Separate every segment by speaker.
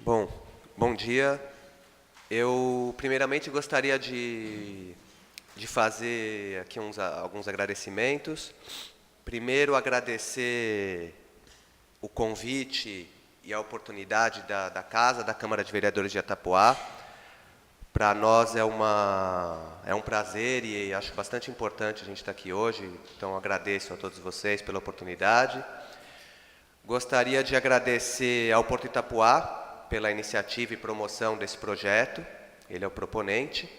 Speaker 1: Bom, bom dia. Eu, primeiramente, gostaria de fazer aqui alguns agradecimentos. Primeiro, agradecer o convite e a oportunidade da Casa, da Câmara de Vereadores de Itapoá. Para nós é um prazer e acho bastante importante a gente estar aqui hoje, então agradeço a todos vocês pela oportunidade. Gostaria de agradecer ao Porto Itapoá pela iniciativa e promoção desse projeto, ele é o proponente.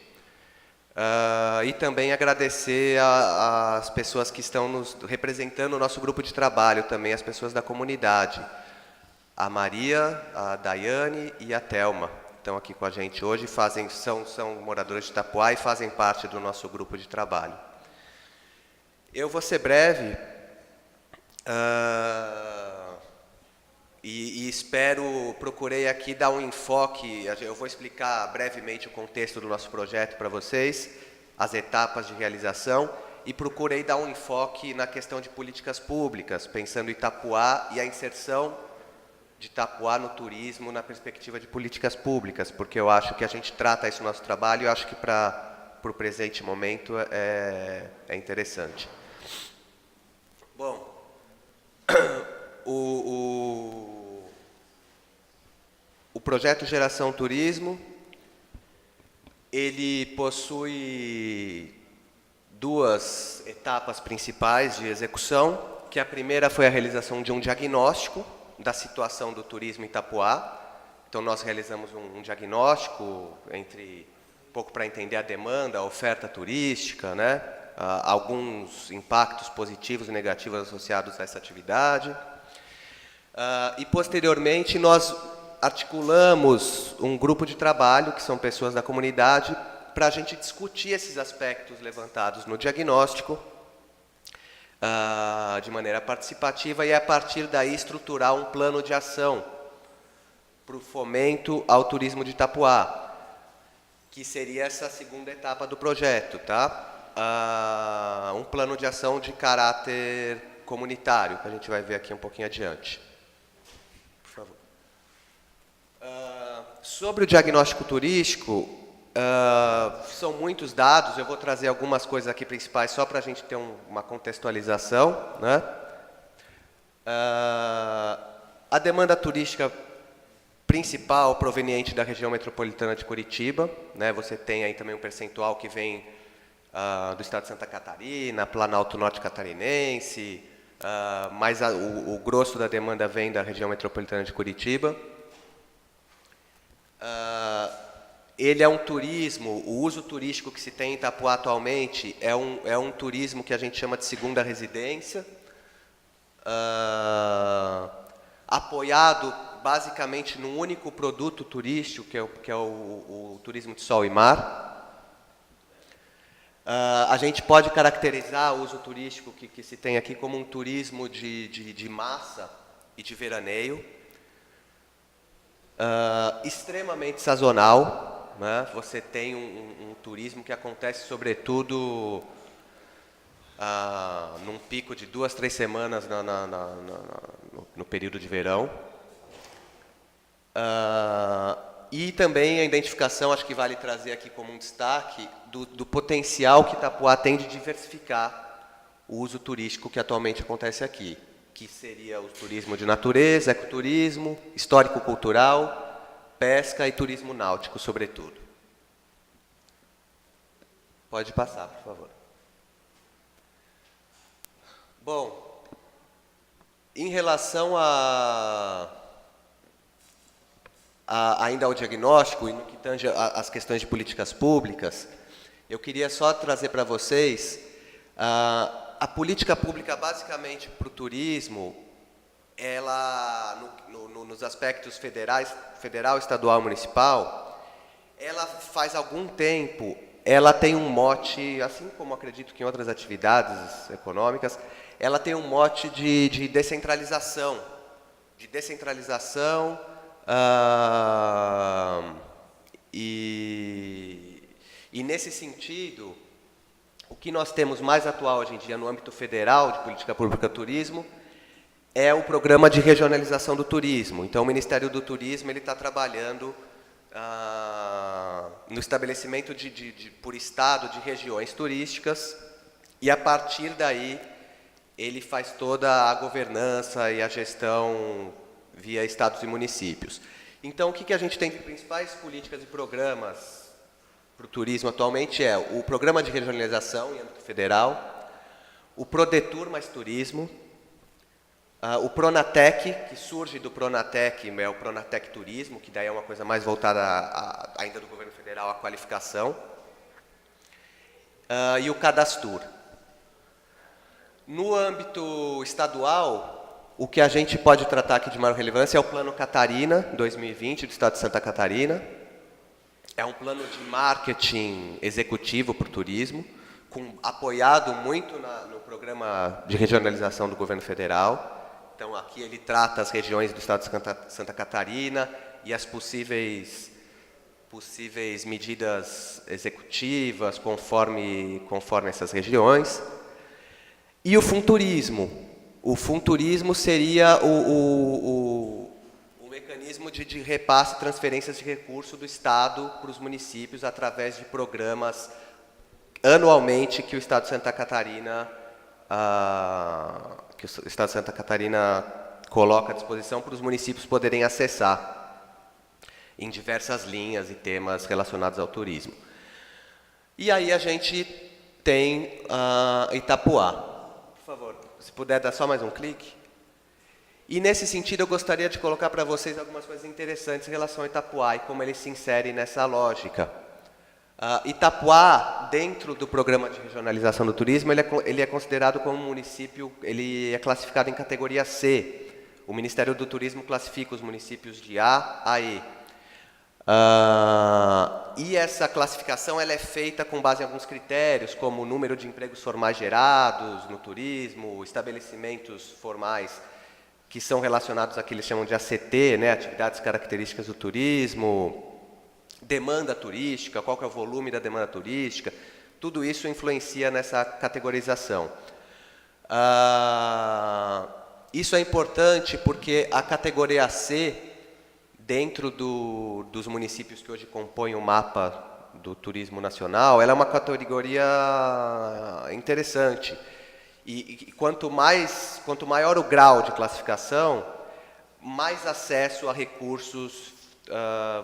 Speaker 1: E também agradecer às pessoas que estão representando o nosso grupo de trabalho, também as pessoas da comunidade. A Maria, a Daiane e a Thelma estão aqui com a gente hoje, são moradores de Itapoá e fazem parte do nosso grupo de trabalho. Eu vou ser breve e procurei aqui dar um enfoque, eu vou explicar brevemente o contexto do nosso projeto para vocês, as etapas de realização, e procurei dar um enfoque na questão de políticas públicas, pensando em Itapoá e a inserção de Itapoá no turismo na perspectiva de políticas públicas, porque eu acho que a gente trata isso no nosso trabalho e eu acho que para o presente momento é interessante. Bom, o projeto Geração Turismo, ele possui duas etapas principais de execução, que a primeira foi a realização de um diagnóstico da situação do turismo em Itapoá. Então, nós realizamos um diagnóstico um pouco para entender a demanda, a oferta turística, né? Alguns impactos positivos e negativos associados a essa atividade. E, posteriormente, nós articulamos um grupo de trabalho, que são pessoas da comunidade, para a gente discutir esses aspectos levantados no diagnóstico, de maneira participativa, e a partir daí estruturar um plano de ação para o fomento ao turismo de Itapoá, que seria essa segunda etapa do projeto, tá? Um plano de ação de caráter comunitário, que a gente vai ver aqui um pouquinho adiante. Por favor. Sobre o diagnóstico turístico, são muitos dados, eu vou trazer algumas coisas aqui principais só para a gente ter uma contextualização, né? A demanda turística principal proveniente da região metropolitana de Curitiba, né? Você tem aí também um percentual que vem do estado de Santa Catarina, Planalto Norte Catarinense, mas o grosso da demanda vem da região metropolitana de Curitiba. Ele é um turismo, o uso turístico que se tem em Itapoá atualmente é um turismo que a gente chama de segunda residência, apoiado basicamente num único produto turístico, que é o turismo de sol e mar. A gente pode caracterizar o uso turístico que se tem aqui como um turismo de massa e de veraneio, extremamente sazonal, né? Você tem um turismo que acontece sobretudo num pico de 2, 3 semanas no período de verão. E também a identificação, acho que vale trazer aqui como um destaque, do potencial que Itapoá tem de diversificar o uso turístico que atualmente acontece aqui, que seria o turismo de natureza, ecoturismo, histórico-cultural, pesca e turismo náutico, sobretudo. Pode passar, por favor. Bom, em relação ainda ao diagnóstico e no que tange às questões de políticas públicas, eu queria só trazer para vocês a política pública basicamente para o turismo, ela nos aspectos federal, estadual e municipal, ela faz algum tempo, ela tem um mote, assim como acredito que em outras atividades econômicas, ela tem um mote de descentralização, e nesse sentido, o que nós temos mais atual hoje em dia no âmbito federal de política pública turismo é o programa de regionalização do turismo. Então, o Ministério do Turismo está trabalhando no estabelecimento por estado de regiões turísticas, e a partir daí ele faz toda a governança e a gestão via estados e municípios. Então, o que a gente tem de principais políticas e programas para o turismo atualmente é o Programa de Regionalização em âmbito federal, o Prodetur Mais Turismo, o Pronatec, que surge do Pronatec, é o Pronatec Turismo, que daí é uma coisa mais voltada ainda do governo federal à qualificação, e o Cadastur. No âmbito estadual, o que a gente pode tratar aqui de maior relevância é o Plano Catarina 2020 do Estado de Santa Catarina. É um plano de marketing executivo para o turismo, apoiado muito no programa de regionalização do governo federal. Então, aqui ele trata as regiões do Estado de Santa Catarina e as possíveis medidas executivas conforme essas regiões. E o Funturismo. O Funturismo seria o mecanismo de repasse e transferências de recursos do Estado para os municípios através de programas anualmente que o Estado de Santa Catarina coloca à disposição para os municípios poderem acessar em diversas linhas e temas relacionados ao turismo. E aí a gente tem Itapuá. Por favor, se puder dar só mais um clique. E nesse sentido eu gostaria de colocar para vocês algumas coisas interessantes em relação a Itapuá e como ele se insere nessa lógica. Itapuá, dentro do programa de regionalização do turismo, ele é considerado como um município, ele é classificado em categoria C. O Ministério do Turismo classifica os municípios de A a E. E essa classificação ela é feita com base em alguns critérios, como o número de empregos formais gerados no turismo, estabelecimentos formais que são relacionados a que eles chamam de ACT, né, atividades características do turismo, demanda turística, qual que é o volume da demanda turística, tudo isso influencia nessa categorização. Isso é importante porque a categoria C, dentro dos municípios que hoje compõem o mapa do turismo nacional, ela é uma categoria interessante. E quanto maior o grau de classificação, mais acesso a recursos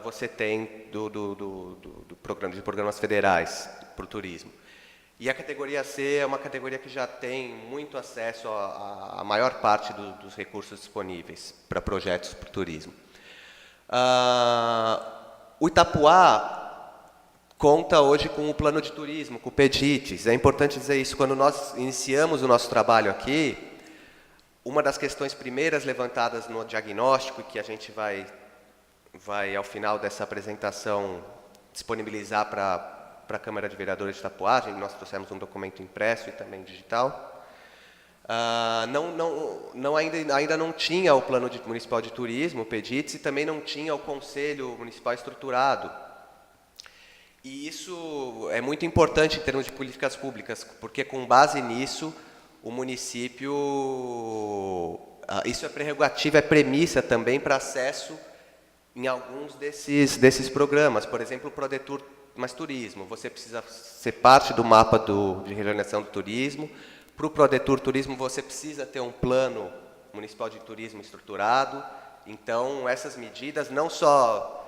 Speaker 1: você tem de programas federais para o turismo. E a categoria C é uma categoria que já tem muito acesso à maior parte dos recursos disponíveis para projetos para o turismo. O Itapuá conta hoje com o plano de turismo, com o PEDITES. É importante dizer isso. Quando nós iniciamos o nosso trabalho aqui, uma das questões primeiras levantadas no diagnóstico, que a gente vai ao final dessa apresentação, disponibilizar para a Câmara de Vereadores de Itapuá, nós trouxemos um documento impresso e também digital, ainda não tinha o Plano Municipal de Turismo, o PEDITES, e também não tinha o Conselho Municipal estruturado. E isso é muito importante em termos de políticas públicas, porque com base nisso, o município, isso é prerrogativa, é premissa também para acesso em alguns desses programas. Por exemplo, o Prodetur Mais Turismo, você precisa ser parte do mapa de regionalização do turismo. Para o Prodetur Turismo, você precisa ter um plano municipal de turismo estruturado. Então, essas medidas, não só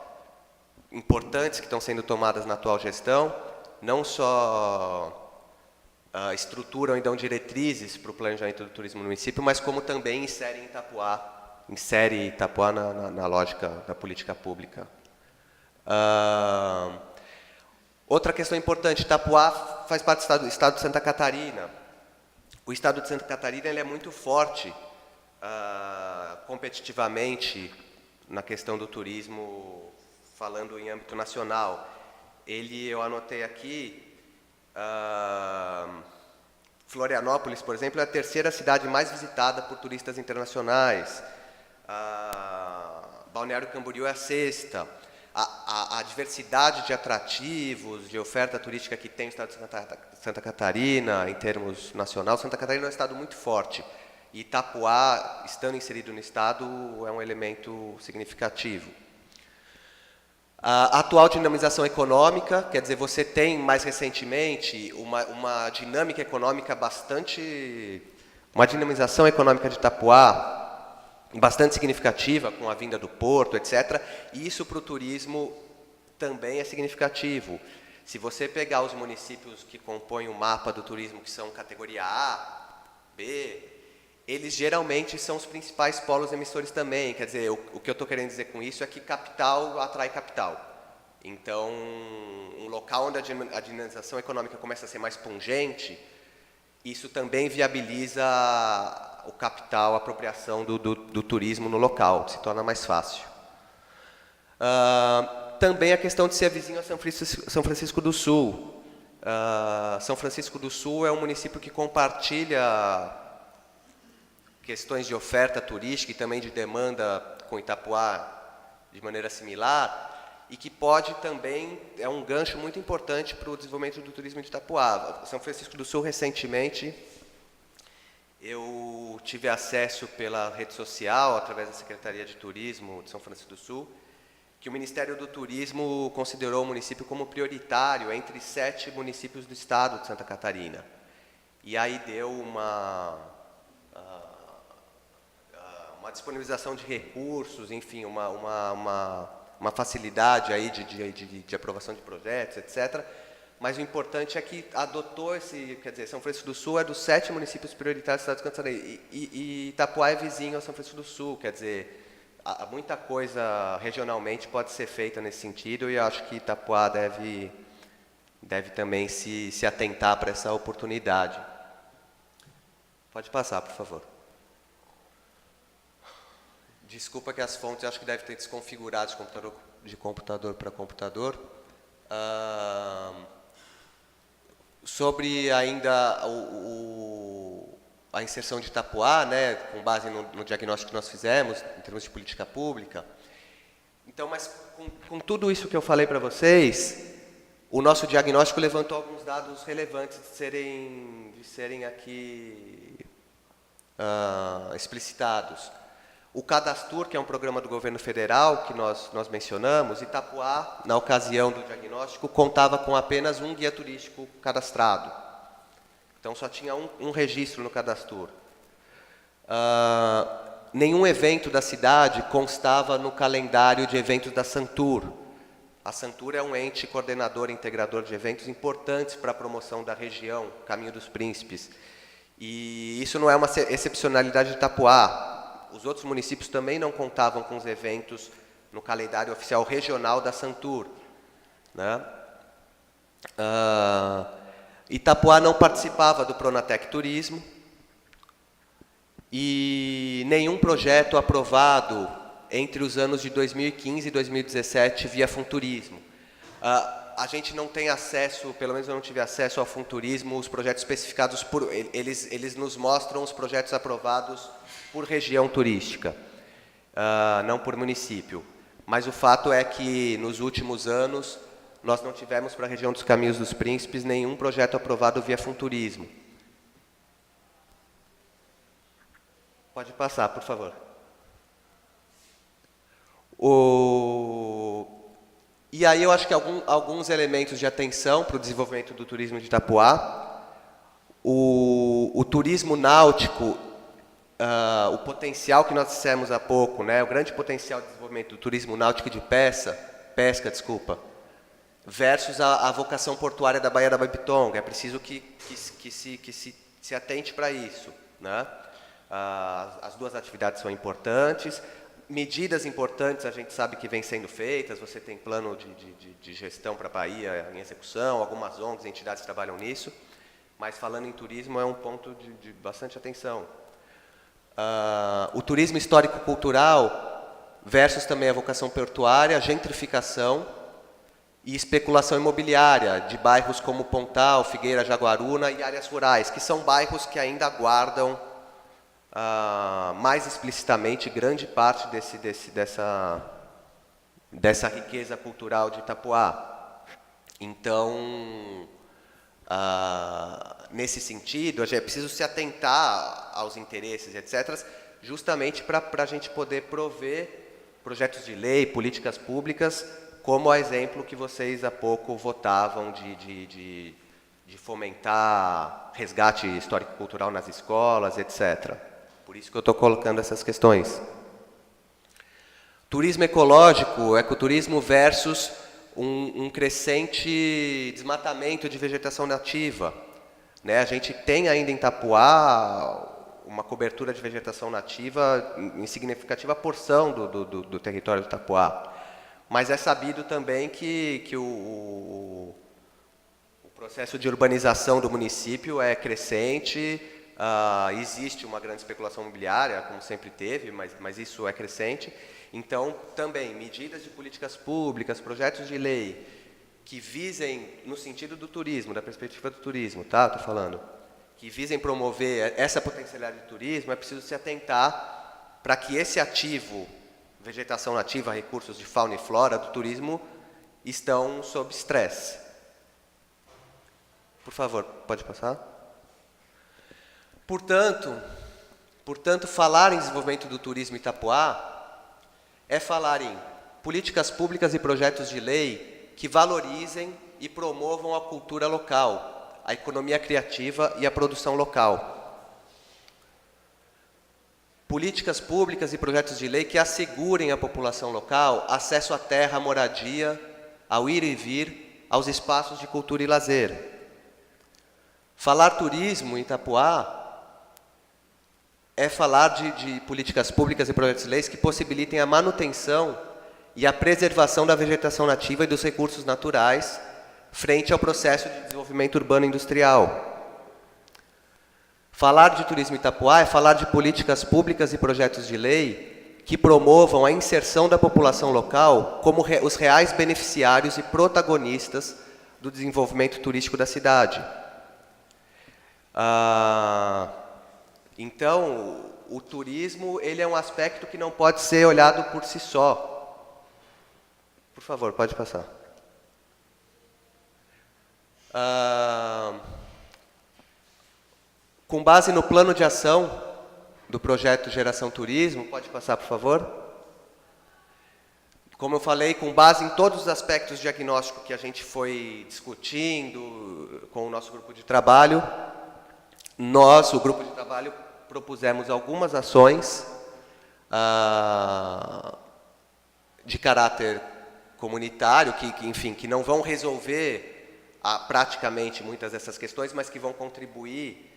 Speaker 1: importantes que estão sendo tomadas na atual gestão, não só estruturam e dão diretrizes para o planejamento do turismo no município, mas como também insere Itapuá na lógica da política pública. Outra questão importante, Itapuá faz parte do Estado de Santa Catarina. O Estado de Santa Catarina ele é muito forte competitivamente na questão do turismo, falando em âmbito nacional. Eu anotei aqui, Florianópolis, por exemplo, é a terceira cidade mais visitada por turistas internacionais. Balneário Camboriú é a sexta. A diversidade de atrativos, de oferta turística que tem o Estado de Santa Catarina, em termos nacional, Santa Catarina é um estado muito forte. E Itapuá, estando inserido no Estado, é um elemento significativo. A atual dinamização econômica, quer dizer, você tem mais recentemente uma dinâmica econômica uma dinamização econômica de Itapuá bastante significativa, com a vinda do porto, etc. E isso para o turismo também é significativo. Se você pegar os municípios que compõem o mapa do turismo, que são categoria A, B, eles geralmente são os principais polos emissores também. Quer dizer, o que eu estou querendo dizer com isso é que capital atrai capital. Então, um local onde a dinamização econômica começa a ser mais pungente, isso também viabiliza o capital, a apropriação do turismo no local, se torna mais fácil. Também a questão de ser vizinho a São Francisco do Sul. São Francisco do Sul é um município que compartilha questões de oferta turística e também de demanda com Itapuá de maneira similar, e que pode também, é um gancho muito importante para o desenvolvimento do turismo de Itapuá. São Francisco do Sul, recentemente, eu tive acesso pela rede social, através da Secretaria de Turismo de São Francisco do Sul, que o Ministério do Turismo considerou o município como prioritário entre 7 municípios do estado de Santa Catarina. E aí deu uma disponibilização de recursos, enfim, uma facilidade aí de aprovação de projetos, etc. Mas o importante é que adotou quer dizer, São Francisco do Sul é dos 7 municípios prioritários do estado de Santa Catarina, e Itapuá é vizinho a São Francisco do Sul, quer dizer, muita coisa regionalmente pode ser feita nesse sentido, e eu acho que Itapuá deve também se atentar para essa oportunidade. Pode passar, por favor. Desculpa que as fontes, eu acho que devem ter desconfigurado de computador para computador. Sobre ainda a inserção de Itapuá, né, com base no diagnóstico que nós fizemos, em termos de política pública. Então, mas com tudo isso que eu falei para vocês, o nosso diagnóstico levantou alguns dados relevantes de serem aqui explicitados. O Cadastur, que é um programa do governo federal, que nós mencionamos, Itapuá, na ocasião do diagnóstico, contava com apenas um guia turístico cadastrado. Então, só tinha um registro no Cadastur. Nenhum evento da cidade constava no calendário de eventos da Santur. A Santur é um ente coordenador e integrador de eventos importantes para a promoção da região, Caminho dos Príncipes. E isso não é uma excepcionalidade de Itapuá. Os outros municípios também não contavam com os eventos no calendário oficial regional da Santur, né? Itapuá não participava do Pronatec Turismo e nenhum projeto aprovado entre os anos de 2015 e 2017 via Funturismo. A gente não tem acesso, pelo menos eu não tive acesso ao Funturismo, os projetos especificados eles nos mostram os projetos aprovados por região turística, não por município. Mas o fato é que, nos últimos anos, nós não tivemos para a região dos Caminhos dos Príncipes nenhum projeto aprovado via Funturismo. Pode passar, por favor. E aí eu acho que alguns elementos de atenção para o desenvolvimento do turismo de Itapuá. O turismo náutico, o potencial que nós dissemos há pouco, né, o grande potencial de desenvolvimento do turismo náutico e de pesca, versus a vocação portuária da Baía da Baipitonga. É preciso que se atente para isso, né? As duas atividades são importantes. Medidas importantes a gente sabe que vêm sendo feitas. Você tem plano de gestão para a Bahia em execução, algumas ONGs, entidades trabalham nisso. Mas falando em turismo é um ponto de bastante atenção. O turismo histórico-cultural versus também a vocação portuária, gentrificação e especulação imobiliária de bairros como Pontal, Figueira, Jaguaruna e áreas rurais, que são bairros que ainda guardam mais explicitamente grande parte dessa riqueza cultural de Itapuá. Então, nesse sentido, é preciso se atentar aos interesses, etc., justamente para a gente poder prover projetos de lei, políticas públicas, como o exemplo que vocês há pouco votavam de fomentar resgate histórico-cultural nas escolas, etc. Por isso que eu estou colocando essas questões. Turismo ecológico, ecoturismo versus um crescente desmatamento de vegetação nativa. Né? A gente tem ainda em Itapuá uma cobertura de vegetação nativa em significativa porção do território do Itapuá. Mas é sabido também que o processo de urbanização do município é crescente, existe uma grande especulação imobiliária, como sempre teve, mas isso é crescente. Então, também, medidas de políticas públicas, projetos de lei que visem, no sentido do turismo, da perspectiva do turismo, tá? Estou falando, que visem promover essa potencialidade de turismo, é preciso se atentar para que esse ativo, vegetação nativa, recursos de fauna e flora do turismo, estão sob estresse. Por favor, pode passar? Portanto, falar em desenvolvimento do turismo em Itapuá é falar em políticas públicas e projetos de lei que valorizem e promovam a cultura local, a economia criativa e a produção local. Políticas públicas e projetos de lei que assegurem à população local acesso à terra, à moradia, ao ir e vir, aos espaços de cultura e lazer. Falar turismo em Itapuá é falar de políticas públicas e projetos de leis que possibilitem a manutenção e a preservação da vegetação nativa e dos recursos naturais frente ao processo de desenvolvimento urbano industrial. Falar de turismo em Itapuá é falar de políticas públicas e projetos de lei que promovam a inserção da população local como os reais beneficiários e protagonistas do desenvolvimento turístico da cidade. Então, o turismo ele é um aspecto que não pode ser olhado por si só. Por favor, pode passar. Com base no plano de ação do projeto Geração Turismo, pode passar, por favor? Como eu falei, com base em todos os aspectos de diagnóstico que a gente foi discutindo com o nosso grupo de trabalho, nós, o grupo de trabalho, propusemos algumas ações de caráter comunitário, enfim, que não vão resolver praticamente muitas dessas questões, mas que vão contribuir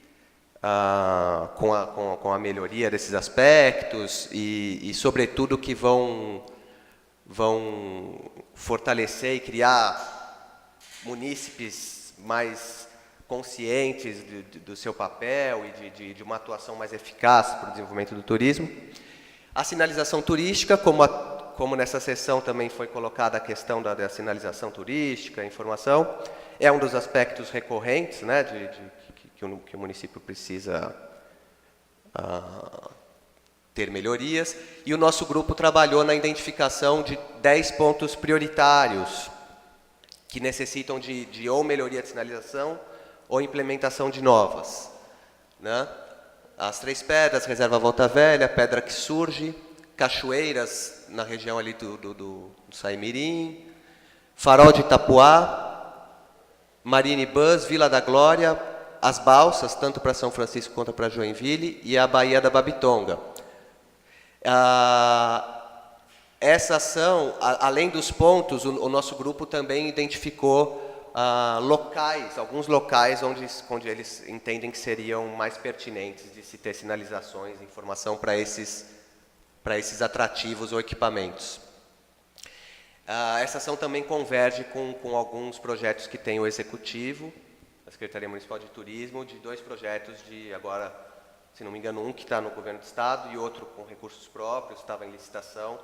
Speaker 1: com a melhoria desses aspectos e sobretudo, que vão fortalecer e criar munícipes mais conscientes do seu papel e de uma atuação mais eficaz para o desenvolvimento do turismo. A sinalização turística, como nessa sessão também foi colocada a questão da sinalização turística, a informação, é um dos aspectos recorrentes, né, que o município precisa ter melhorias. E o nosso grupo trabalhou na identificação de 10 pontos prioritários que necessitam de ou melhoria de sinalização ou implementação de novas, né? As Três Pedras, Reserva Volta Velha, Pedra que Surge, cachoeiras na região ali do Saimirim, Farol de Itapuá, Marine Bus, Vila da Glória, as balsas, tanto para São Francisco quanto para Joinville, e a Baía da Babitonga. Essa ação, além dos pontos, o nosso grupo também identificou alguns locais onde eles entendem que seriam mais pertinentes de se ter sinalizações, informação para esses atrativos ou equipamentos. Essa ação também converge com alguns projetos que tem o Executivo, a Secretaria Municipal de Turismo, de 2 projetos agora, se não me engano, um que está no Governo do Estado e outro com recursos próprios, estava em licitação,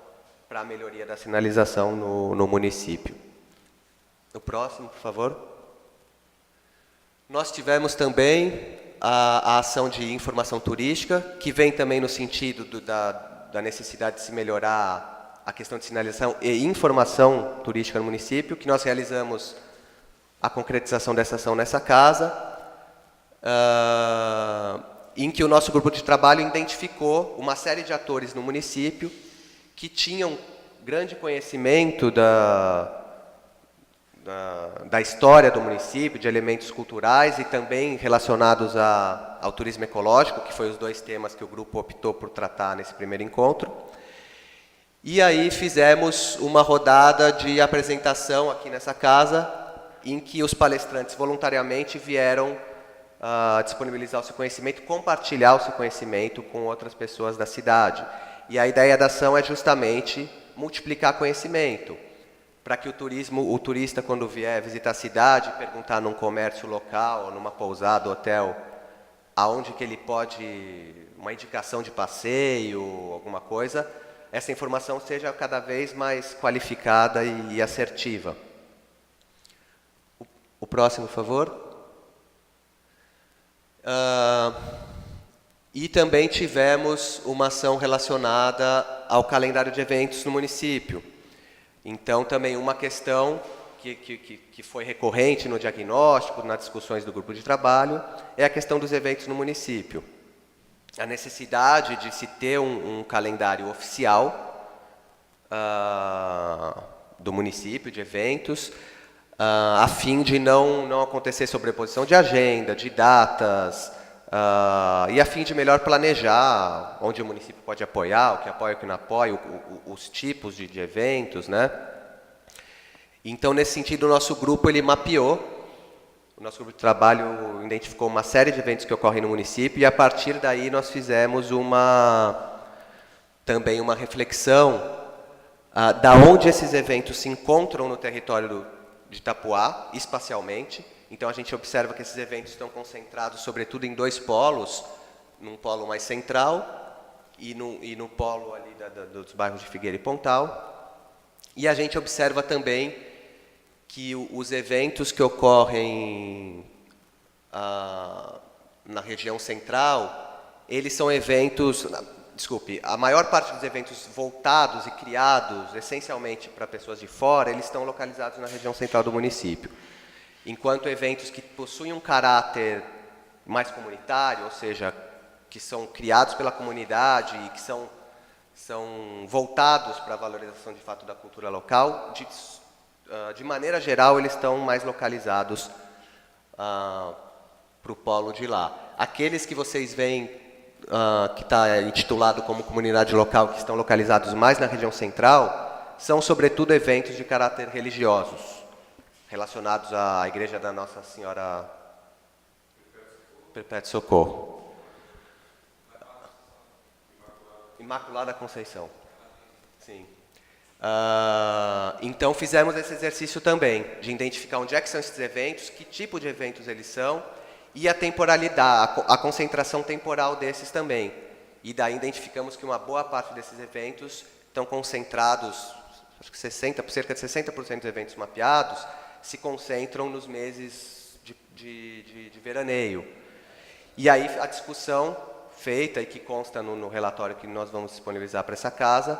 Speaker 1: para a melhoria da sinalização no município. O próximo, por favor. Nós tivemos também a ação de informação turística, que vem também no sentido da necessidade de se melhorar a questão de sinalização e informação turística no município, que nós realizamos a concretização dessa ação nessa casa, em que o nosso grupo de trabalho identificou uma série de atores no município que tinham grande conhecimento da história do município, de elementos culturais e também relacionados ao turismo ecológico, que foi os dois temas que o grupo optou por tratar nesse primeiro encontro. E aí fizemos uma rodada de apresentação aqui nessa casa, em que os palestrantes voluntariamente vieram disponibilizar o seu conhecimento, compartilhar o seu conhecimento com outras pessoas da cidade. E a ideia da ação é justamente multiplicar conhecimento, para que o turista, quando vier visitar a cidade, perguntar num comércio local, numa pousada, hotel, aonde que ele pode, uma indicação de passeio, alguma coisa, essa informação seja cada vez mais qualificada e assertiva. O próximo, por favor. E também tivemos uma ação relacionada ao calendário de eventos no município. Então, também uma questão que foi recorrente no diagnóstico, nas discussões do grupo de trabalho, é a questão dos eventos no município. A necessidade de se ter um calendário oficial do município, de eventos, a fim de não acontecer sobreposição de agenda, de datas, e a fim de melhor planejar onde o município pode apoiar, o que não apoia, os tipos de eventos, né? Então, nesse sentido, o nosso grupo ele mapeou, o nosso grupo de trabalho identificou uma série de eventos que ocorrem no município e, a partir daí, nós fizemos também uma reflexão da onde esses eventos se encontram no território de Itapuá, espacialmente. Então, a gente observa que esses eventos estão concentrados, sobretudo, em dois polos, num polo mais central e no polo ali dos bairros de Figueira e Pontal. E a gente observa também que os eventos que ocorrem na região central, eles são eventos... Desculpe, a maior parte dos eventos voltados e criados essencialmente para pessoas de fora, eles estão localizados na região central do município. Enquanto eventos que possuem um caráter mais comunitário, ou seja, que são criados pela comunidade e que são voltados para a valorização de fato da cultura local, de maneira geral, eles estão mais localizados para o polo de lá. Aqueles que vocês veem que está intitulado como comunidade local, que estão localizados mais na região central, são sobretudo eventos de caráter religiosos, relacionados à Igreja da Nossa Senhora Perpétua Socorro. Imaculada Conceição. Sim. Então, fizemos esse exercício também, de identificar onde é que são esses eventos, que tipo de eventos eles são, e a temporalidade, a concentração temporal desses também. E daí identificamos que uma boa parte desses eventos estão concentrados, acho que cerca de 60% dos eventos mapeados, se concentram nos meses de veraneio. E aí a discussão feita, e que consta no relatório que nós vamos disponibilizar para essa casa,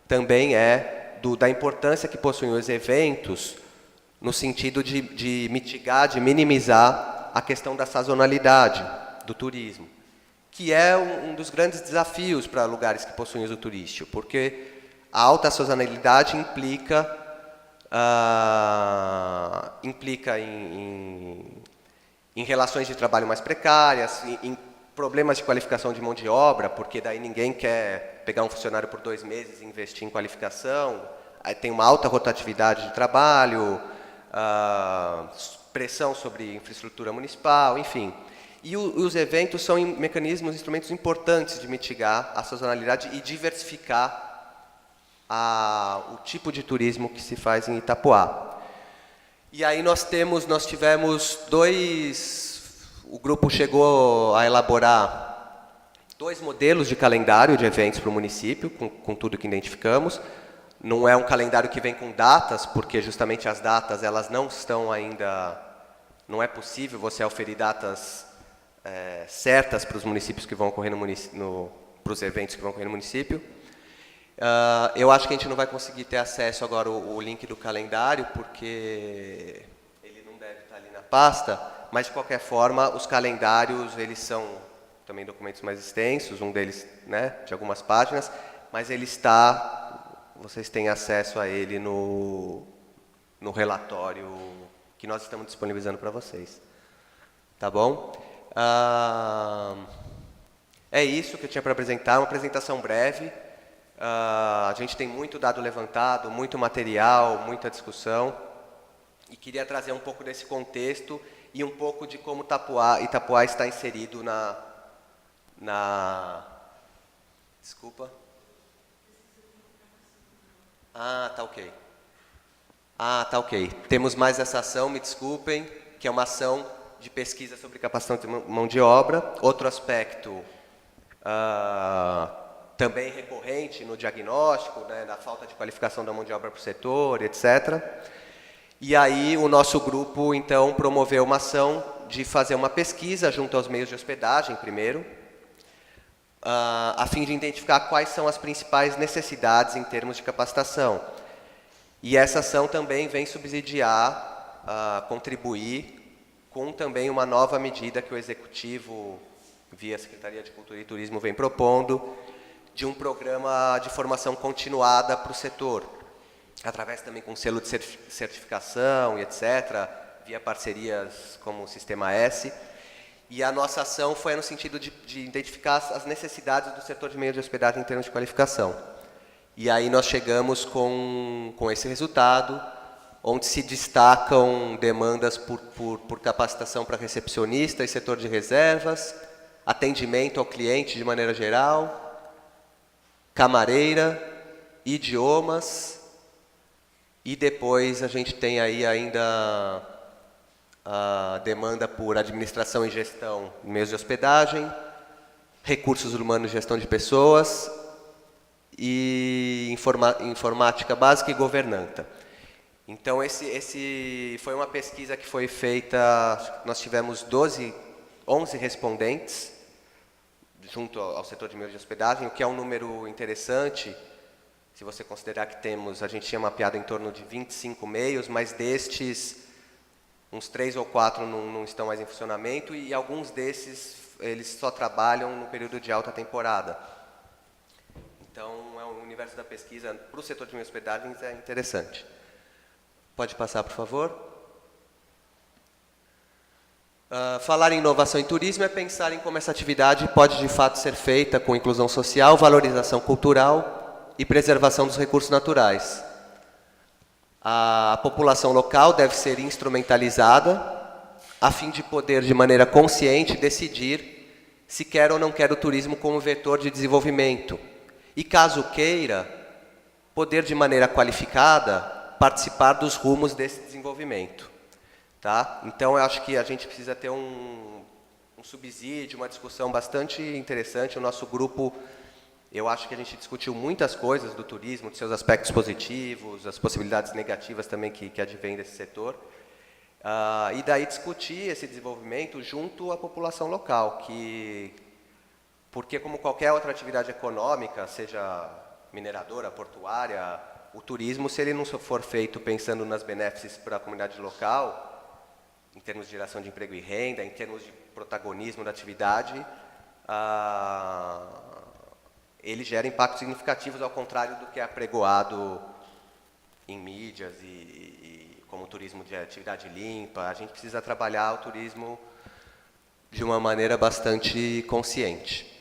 Speaker 1: também é da importância que possuem os eventos no sentido de mitigar, de minimizar a questão da sazonalidade do turismo, que é um dos grandes desafios para lugares que possuem uso turístico, porque a alta sazonalidade implica em relações de trabalho mais precárias, em problemas de qualificação de mão de obra, porque daí ninguém quer pegar um funcionário por 2 meses e investir em qualificação, aí tem uma alta rotatividade de trabalho, pressão sobre infraestrutura municipal, enfim. E os eventos são mecanismos, instrumentos importantes de mitigar a sazonalidade e diversificar o tipo de turismo que se faz em Itapuá. E aí nós tivemos o grupo chegou a elaborar 2 modelos de calendário de eventos para o município, com tudo que identificamos. Não é um calendário que vem com datas, porque justamente as datas elas não estão ainda... Não é possível você oferir datas certas para os municípios que vão ocorrer para os eventos que vão ocorrer no município. Eu acho que a gente não vai conseguir ter acesso agora o link do calendário, porque ele não deve ali na pasta, mas de qualquer forma os calendários eles são também documentos mais extensos, um deles, né, de algumas páginas, mas ele está, vocês têm acesso a ele no relatório que nós estamos disponibilizando para vocês. Tá bom? É isso que eu tinha para apresentar, uma apresentação breve. A gente tem muito dado levantado, muito material, muita discussão. E queria trazer um pouco desse contexto e um pouco de como Itapuá está inserido Desculpa. Tá ok. Tá ok. Temos mais essa ação, me desculpem, que é uma ação de pesquisa sobre capacitação de mão de obra. Outro aspecto também recorrente no diagnóstico, né, da falta de qualificação da mão de obra para o setor, etc. E aí o nosso grupo, então, promoveu uma ação de fazer uma pesquisa junto aos meios de hospedagem, primeiro, a fim de identificar quais são as principais necessidades em termos de capacitação. E essa ação também vem subsidiar, contribuir com também uma nova medida que o Executivo, via Secretaria de Cultura e Turismo, vem propondo, de um programa de formação continuada para o setor, através também com selo de certificação e etc., via parcerias como o Sistema S. E a nossa ação foi no sentido de identificar as necessidades do setor de meio de hospedagem em termos de qualificação. E aí nós chegamos com esse resultado, onde se destacam demandas por capacitação para recepcionista e setor de reservas, atendimento ao cliente de maneira geral, camareira, idiomas, e depois a gente tem aí ainda a demanda por administração e gestão em meios de hospedagem, recursos humanos e gestão de pessoas, e informática básica e governanta. Então, esse foi uma pesquisa que foi feita, nós tivemos 11 respondentes, junto ao setor de meios de hospedagem, o que é um número interessante, se você considerar que a gente tinha mapeado em torno de 25 meios, mas destes, uns 3 ou 4 não estão mais em funcionamento, e alguns desses, eles só trabalham no período de alta temporada. Então, o universo da pesquisa para o setor de meios de hospedagens é interessante. Pode passar, por favor. Falar em inovação em turismo é pensar em como essa atividade pode, de fato, ser feita com inclusão social, valorização cultural e preservação dos recursos naturais. A população local deve ser instrumentalizada a fim de poder, de maneira consciente, decidir se quer ou não quer o turismo como vetor de desenvolvimento. E, caso queira, poder, de maneira qualificada, participar dos rumos desse desenvolvimento. Tá? Então, eu acho que a gente precisa ter um subsídio, uma discussão bastante interessante. O nosso grupo, eu acho que a gente discutiu muitas coisas do turismo, de seus aspectos positivos, as possibilidades negativas também que advêm desse setor. E daí discutir esse desenvolvimento junto à população local, porque como qualquer outra atividade econômica, seja mineradora, portuária, o turismo, se ele não for feito pensando nas benefícios para a comunidade local, em termos de geração de emprego e renda, em termos de protagonismo da atividade, ele gera impactos significativos, ao contrário do que é apregoado em mídias e como turismo de atividade limpa. A gente precisa trabalhar o turismo de uma maneira bastante consciente.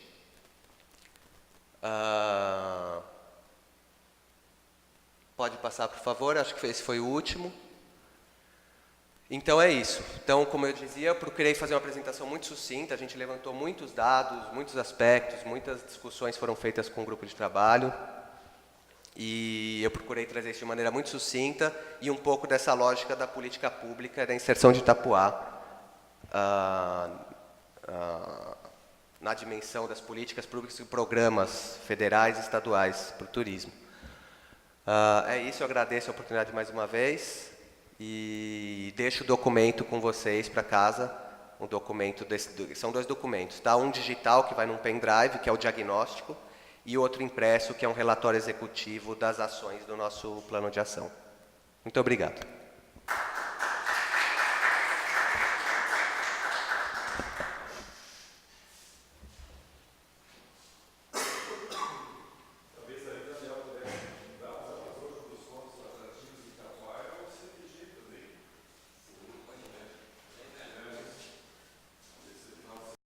Speaker 1: Pode passar, por favor, acho que esse foi o último. Então é isso. Então, como eu dizia, eu procurei fazer uma apresentação muito sucinta, a gente levantou muitos dados, muitos aspectos, muitas discussões foram feitas com o grupo de trabalho, e eu procurei trazer isso de maneira muito sucinta e um pouco dessa lógica da política pública da inserção de Itapuá na dimensão das políticas públicas e programas federais e estaduais para o turismo. É isso, eu agradeço a oportunidade mais uma vez e deixo o documento com vocês para casa. Um documento são 2 documentos, tá? Um digital que vai num pendrive, que é o diagnóstico, e outro impresso, que é um relatório executivo das ações do nosso plano de ação. Muito obrigado.